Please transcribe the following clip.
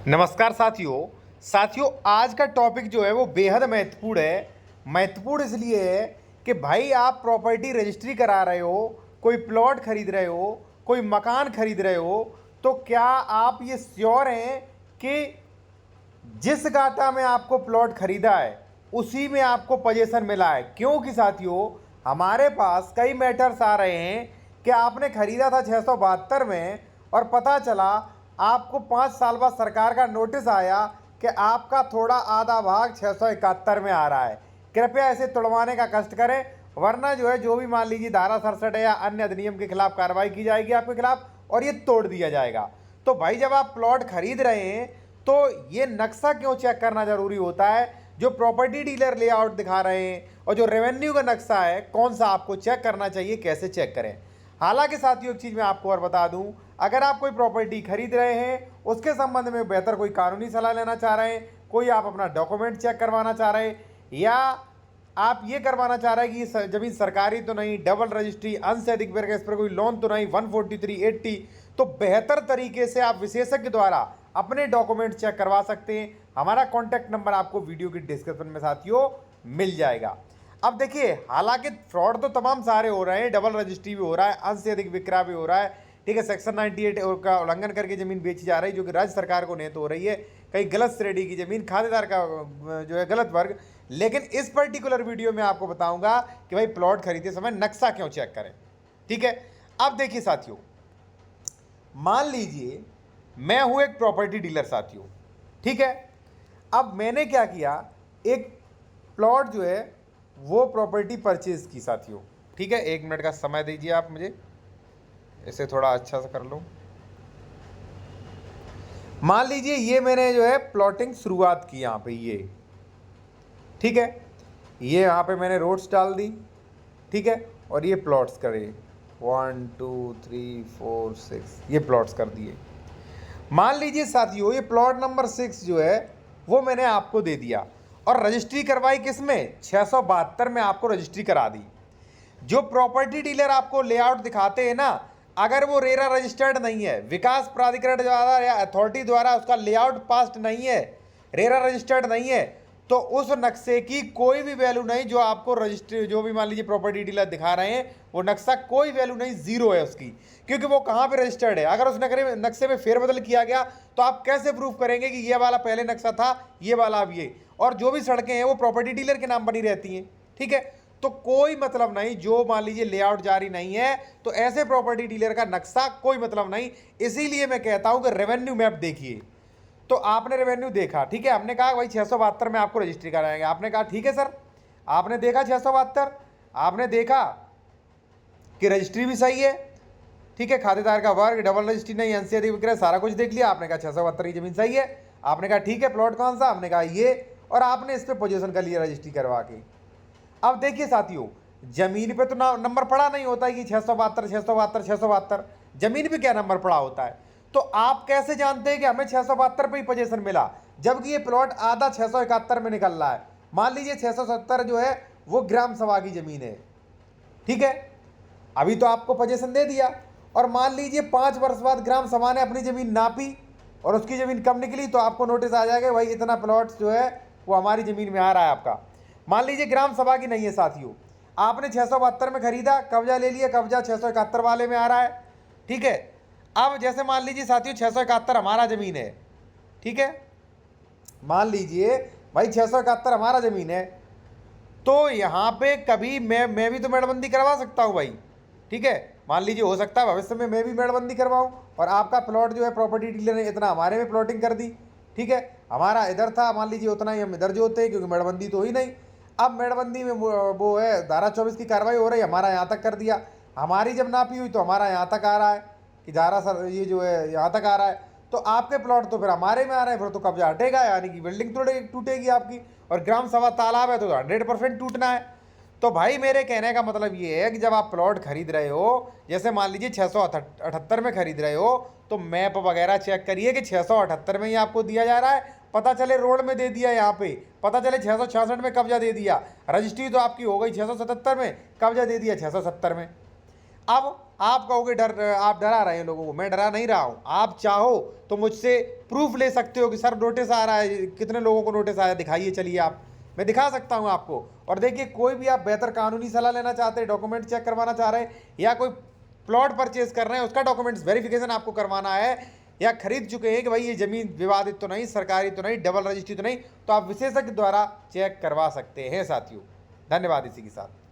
नमस्कार साथियों आज का टॉपिक जो है वो बेहद महत्वपूर्ण है। महत्वपूर्ण इसलिए है कि भाई आप प्रॉपर्टी रजिस्ट्री करा रहे हो, कोई प्लॉट खरीद रहे हो, कोई मकान खरीद रहे हो, तो क्या आप ये श्योर हैं कि जिस गाटा में आपको प्लॉट खरीदा है उसी में आपको पोजीशन मिला है? क्योंकि साथियों हमारे पास कई मैटर्स आ रहे हैं कि आपने खरीदा था 672 में और पता चला आपको 5 साल बाद सरकार का नोटिस आया कि आपका थोड़ा आधा भाग 671 में आ रहा है। कृपया इसे तोड़वाने का कष्ट करें, वरना जो है जो भी मान लीजिए धारा 67 है या अन्य अधिनियम के खिलाफ कार्रवाई की जाएगी आपके खिलाफ और ये तोड़ दिया जाएगा। तो भाई जब आप प्लॉट खरीद रहे हैं तो ये नक्शा क्यों चेक करना जरूरी होता है? जो प्रॉपर्टी डीलर लेआउट दिखा रहे हैं और जो रेवेन्यू का नक्शा है कौन सा आपको चेक करना चाहिए, कैसे चेक करें? हालांकि साथियों एक चीज़ मैं आपको और बता दूं, अगर आप कोई प्रॉपर्टी खरीद रहे हैं उसके संबंध में बेहतर कोई कानूनी सलाह लेना चाह रहे हैं, कोई आप अपना डॉक्यूमेंट चेक करवाना चाह रहे हैं, या आप ये करवाना चाह रहे हैं कि ये जमीन सरकारी तो नहीं, डबल रजिस्ट्री, अंश से अधिक वर्ग, इस पर कोई लोन तो नहीं, 143(80), तो बेहतर तरीके से आप विशेषज्ञ द्वारा अपने डॉक्यूमेंट चेक करवा सकते हैं। हमारा कॉन्टैक्ट नंबर आपको वीडियो की डिस्क्रिप्शन में साथियों मिल जाएगा। अब देखिए, हालांकि फ्रॉड तो तमाम सारे हो रहे हैं, डबल रजिस्ट्री भी हो रहा है, अंश से अधिक विक्रय भी हो रहा है, ठीक है, सेक्शन 98 का उल्लंघन करके जमीन बेची जा रही है जो कि राज्य सरकार को नेत हो रही है, कहीं गलत श्रेणी की जमीन, खातेदार का जो है गलत वर्ग। लेकिन इस पर्टिकुलर वीडियो में आपको बताऊंगा कि भाई प्लॉट खरीदते समय नक्शा क्यों चेक करें। ठीक है, अब देखिए साथियों, मान लीजिए मैं हूं एक प्रॉपर्टी डीलर साथियों, ठीक है। अब मैंने क्या किया, एक प्लॉट जो है वो प्रॉपर्टी परचेज की साथियों, ठीक है। 1 मिनट का समय दीजिए आप मुझे, इसे थोड़ा अच्छा से कर लूं। मान लीजिए ये मैंने जो है प्लॉटिंग शुरुआत की यहाँ पे, ये ठीक है, ये यहाँ पे मैंने रोड्स डाल दी, ठीक है, और ये प्लॉट्स करे 1 2 3 4 6, ये प्लॉट्स कर दिए। मान लीजिए साथियों ये प्लॉट नंबर 6 जो है वो मैंने आपको दे दिया और रजिस्ट्री करवाई किसमें? 672 में आपको रजिस्ट्री करा दी। जो प्रॉपर्टी डीलर आपको लेआउट दिखाते हैं ना, अगर वो रेरा रजिस्टर्ड नहीं है, विकास प्राधिकरण द्वारा या अथॉरिटी द्वारा उसका लेआउट पास्ड नहीं है, रेरा रजिस्टर्ड नहीं है, तो उस नक्शे की कोई भी वैल्यू नहीं। जो आपको रजिस्ट्री, जो भी मान लीजिए प्रॉपर्टी डीलर दिखा रहे हैं, वो नक्शा कोई वैल्यू नहीं, जीरो है उसकी, क्योंकि वो कहाँ पे रजिस्टर्ड है। अगर उस नक्शे में फेरबदल किया गया तो आप कैसे प्रूफ करेंगे कि ये वाला पहले नक्शा था, ये वाला अब ये? और जो भी सड़कें हैं वो प्रॉपर्टी डीलर के नाम बनी रहती हैं, ठीक है। तो कोई मतलब नहीं, जो मान लीजिए लेआउट जारी नहीं है तो ऐसे प्रॉपर्टी डीलर का नक्शा कोई मतलब नहीं। इसीलिए मैं कहता हूं कि रेवेन्यू मैप देखिए। तो आपने रेवेन्यू देखा, ठीक है, हमने कहा भाई 672 में आपको रजिस्ट्री कराएंगे, आपने कहा ठीक है सर, आपने देखा 672, आपने देखा कि रजिस्ट्री भी सही है, ठीक है, खातेदार का वर्ग, डबल रजिस्ट्री नहीं, अंश से अधिक विक्रय, सारा कुछ देख लिया, आपने कहा 672 की जमीन सही है, आपने कहा ठीक है, प्लॉट कौन सा? हमने कहा ये, और आपने इस पर पोजीशन कर लिया रजिस्ट्री करवा के। अब देखिए साथियों, जमीन पे तो नंबर पड़ा नहीं होता है कि 672 672 672, जमीन पे क्या नंबर पड़ा होता है? तो आप कैसे जानते हैं कि हमें 672 पे ही पोजीशन मिला, जबकि ये प्लॉट आधा 671 में निकल रहा है? मान लीजिए 670 जो है वो ग्राम सभा की जमीन है, ठीक है, अभी तो आपको पोजीशन दे दिया, और मान लीजिए 5 वर्ष बाद ग्राम सभा ने अपनी जमीन नापी और उसकी जमीन कम निकली, तो आपको नोटिस आ जाएगा भाई इतना प्लॉट जो है वो हमारी जमीन में आ रहा है आपका। मान लीजिए ग्राम सभा की नहीं है साथियों, आपने 672 में खरीदा, कब्जा ले लिया, कब्जा 671 वाले में आ रहा है, ठीक है। अब जैसे मान लीजिए साथियों 671 हमारा जमीन है, ठीक है, मान लीजिए भाई 671 हमारा जमीन है, तो यहाँ पे कभी मैं भी तो मेड़बंदी करवा सकता हूँ भाई, ठीक है। मान लीजिए हो सकता है भविष्य में मैं भी मेड़बंदी करवाऊँ और आपका प्लॉट जो है प्रॉपर्टी डीलर ने इतना हमारे में प्लॉटिंग कर दी, ठीक है, हमारा इधर था, मान लीजिए उतना ही हम इधर जो होते हैं, क्योंकि मेड़बंदी तो ही नहीं। अब मेड़बंदी में वो है धारा 24 की कार्रवाई हो रही है, हमारा यहाँ तक कर दिया, हमारी जब नापी हुई तो हमारा यहाँ तक आ रहा है कि धारा सर ये जो है यहाँ तक आ रहा है, तो आपके प्लॉट तो फिर हमारे में आ रहे हैं, फिर तो कब्जा हटेगा, यानी कि बिल्डिंग टूटेगी आपकी, और ग्राम सभा तालाब है तो 100% टूटना है। तो भाई मेरे कहने का मतलब ये है कि जब आप प्लॉट खरीद रहे हो, जैसे मान लीजिए 678 में खरीद रहे हो, तो मैप वगैरह चेक करिए कि 678 में ही आपको दिया जा रहा है, पता चले रोड में दे दिया, यहाँ पे पता चले 666 में कब्जा दे दिया, रजिस्ट्री तो आपकी हो गई 677 में, कब्जा दे दिया 670 में। अब आप कहोगे आप डरा रहे हैं लोगों को, मैं डरा नहीं रहा हूं। आप चाहो तो मुझसे प्रूफ ले सकते हो कि सर नोटिस आ रहा है, कितने लोगों को नोटिस आया, दिखाइए, चलिए आप, मैं दिखा सकता हूं आपको। और देखिए, कोई भी आप बेहतर कानूनी सलाह लेना चाहते हैं, डॉक्यूमेंट चेक करवाना चाह रहे हैं, या कोई प्लॉट परचेज कर रहे हैं, उसका डॉक्यूमेंट्स वेरिफिकेशन आपको करवाना है, या खरीद चुके हैं कि भाई ये जमीन विवादित तो नहीं, सरकारी तो नहीं, डबल रजिस्ट्री तो नहीं, तो आप विशेषज्ञ द्वारा चेक करवा सकते हैं साथियों। धन्यवाद इसी के साथ।